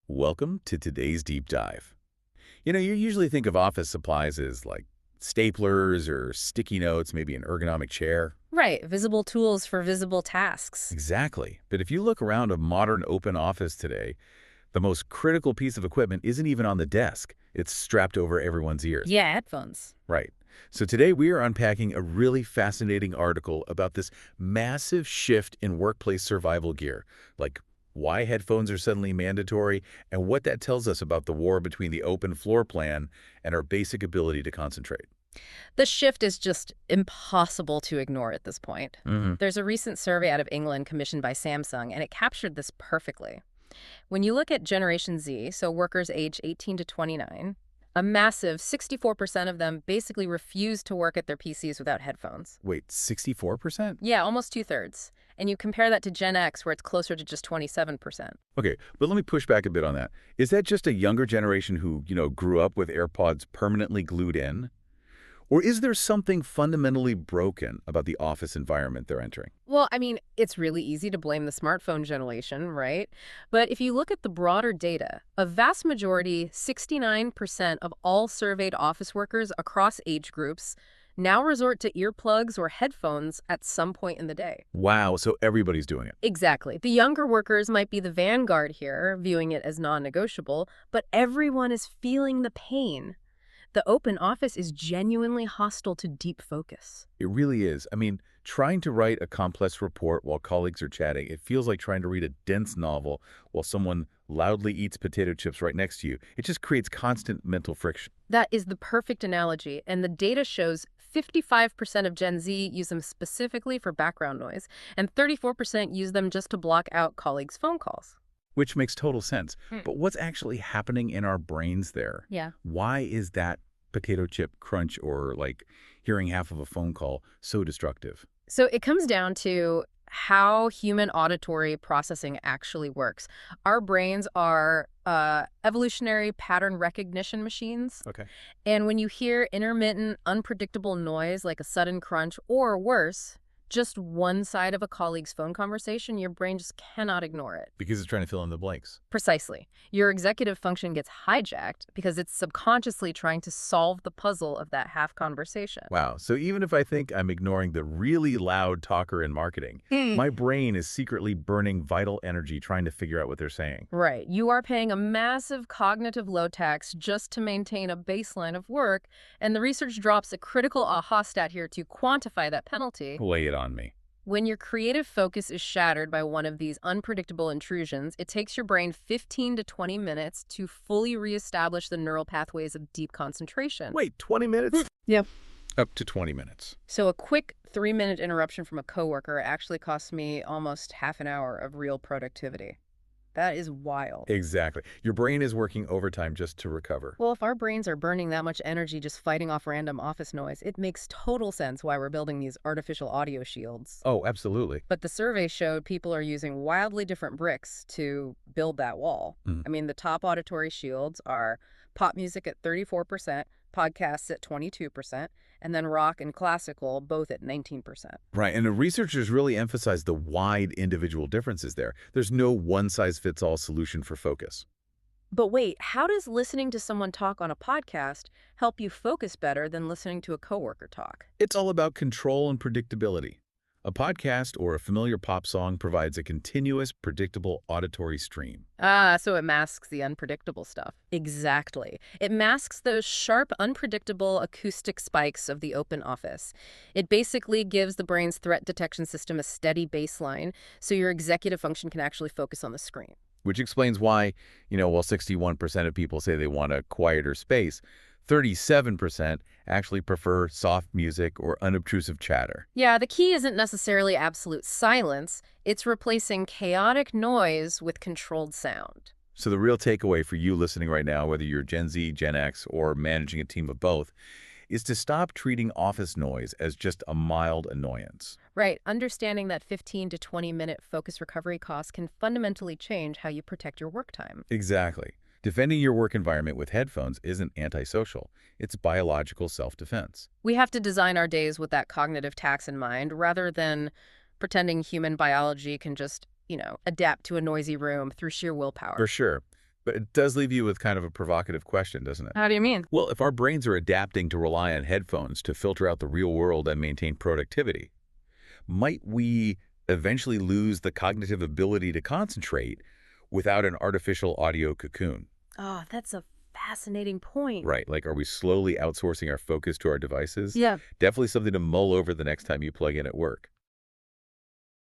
Welcome to today's deep dive. You usually think of office supplies as like staplers or sticky notes, maybe an ergonomic chair. Right, visible tools for visible tasks. Exactly. But if you look around a modern open office today, the most critical piece of equipment isn't even on the desk. It's strapped over everyone's ears. Yeah, headphones. Right. So today we are unpacking a really fascinating article about this massive shift in workplace survival gear, like why headphones are suddenly mandatory and what that tells us about the war between the open floor plan and our basic ability to concentrate. The shift is just impossible to ignore at this point. Hmm. There's a recent survey out of England commissioned by Samsung, and it captured this perfectly. When you look at Generation Z, so workers age 18 to 29, a massive 64% of them basically refuse to work at their PCs without headphones. Wait, 64%? Yeah, almost two-thirds. And you compare that to Gen X, where it's closer to just 27%. Okay, but let me push back a bit on that. Is that just a younger generation who, grew up with AirPods permanently glued in? Or is there something fundamentally broken about the office environment they're entering? Well, I mean, it's really easy to blame the smartphone generation, right? But if you look at the broader data, a vast majority, 69% of all surveyed office workers across age groups, now resort to earplugs or headphones at some point in the day. Wow, so everybody's doing it. Exactly. The younger workers might be the vanguard here, viewing it as non-negotiable, but everyone is feeling the pain. The open office is genuinely hostile to deep focus. It really is. I mean, trying to write a complex report while colleagues are chatting, it feels like trying to read a dense novel while someone loudly eats potato chips right next to you. It just creates constant mental friction. That is the perfect analogy, and the data shows 55% of Gen Z use them specifically for background noise, and 34% use them just to block out colleagues' phone calls. Which makes total sense. Hmm. But what's actually happening in our brains there? Yeah. Why is that potato chip crunch or like hearing half of a phone call so destructive? So it comes down to how human auditory processing actually works. Our brains are evolutionary pattern recognition machines. Okay. And when you hear intermittent, unpredictable noise like a sudden crunch or worse, just one side of a colleague's phone conversation, your brain just cannot ignore it. Because it's trying to fill in the blanks. Precisely. Your executive function gets hijacked because it's subconsciously trying to solve the puzzle of that half conversation. Wow. So even if I think I'm ignoring the really loud talker in marketing, my brain is secretly burning vital energy trying to figure out what they're saying. Right. You are paying a massive cognitive load tax just to maintain a baseline of work, and the research drops a critical aha stat here to quantify that penalty. Lay it on me. When your creative focus is shattered by one of these unpredictable intrusions, it takes your brain 15 to 20 minutes to fully reestablish the neural pathways of deep concentration. Wait, 20 minutes? Yeah. Up to 20 minutes. So a quick 3-minute interruption from a coworker actually costs me almost half an hour of real productivity. That is wild. Exactly. Your brain is working overtime just to recover. Well, if our brains are burning that much energy just fighting off random office noise, it makes total sense why we're building these artificial audio shields. Oh, absolutely. But the survey showed people are using wildly different bricks to build that wall. I mean, the top auditory shields are pop music at 34%, podcasts at 22%, and then rock and classical both at 19%. Right, and the researchers really emphasize the wide individual differences there. There's no one-size-fits-all solution for focus. But wait, how does listening to someone talk on a podcast help you focus better than listening to a coworker talk? It's all about control and predictability. A podcast or a familiar pop song provides a continuous, predictable auditory stream. Ah, so it masks the unpredictable stuff. Exactly. It masks those sharp, unpredictable acoustic spikes of the open office. It basically gives the brain's threat detection system a steady baseline so your executive function can actually focus on the screen. Which explains why, while 61% of people say they want a quieter space, 37% actually prefer soft music or unobtrusive chatter. Yeah, the key isn't necessarily absolute silence. It's replacing chaotic noise with controlled sound. So the real takeaway for you listening right now, whether you're Gen Z, Gen X, or managing a team of both, is to stop treating office noise as just a mild annoyance. Right. Understanding that 15 to 20-minute focus recovery costs can fundamentally change how you protect your work time. Exactly. Defending your work environment with headphones isn't antisocial. It's biological self-defense. We have to design our days with that cognitive tax in mind rather than pretending human biology can just, adapt to a noisy room through sheer willpower. For sure. But it does leave you with kind of a provocative question, doesn't it? How do you mean? Well, if our brains are adapting to rely on headphones to filter out the real world and maintain productivity, might we eventually lose the cognitive ability to concentrate without an artificial audio cocoon? Oh, that's a fascinating point. Right, like are we slowly outsourcing our focus to our devices? Yeah. Definitely something to mull over the next time you plug in at work.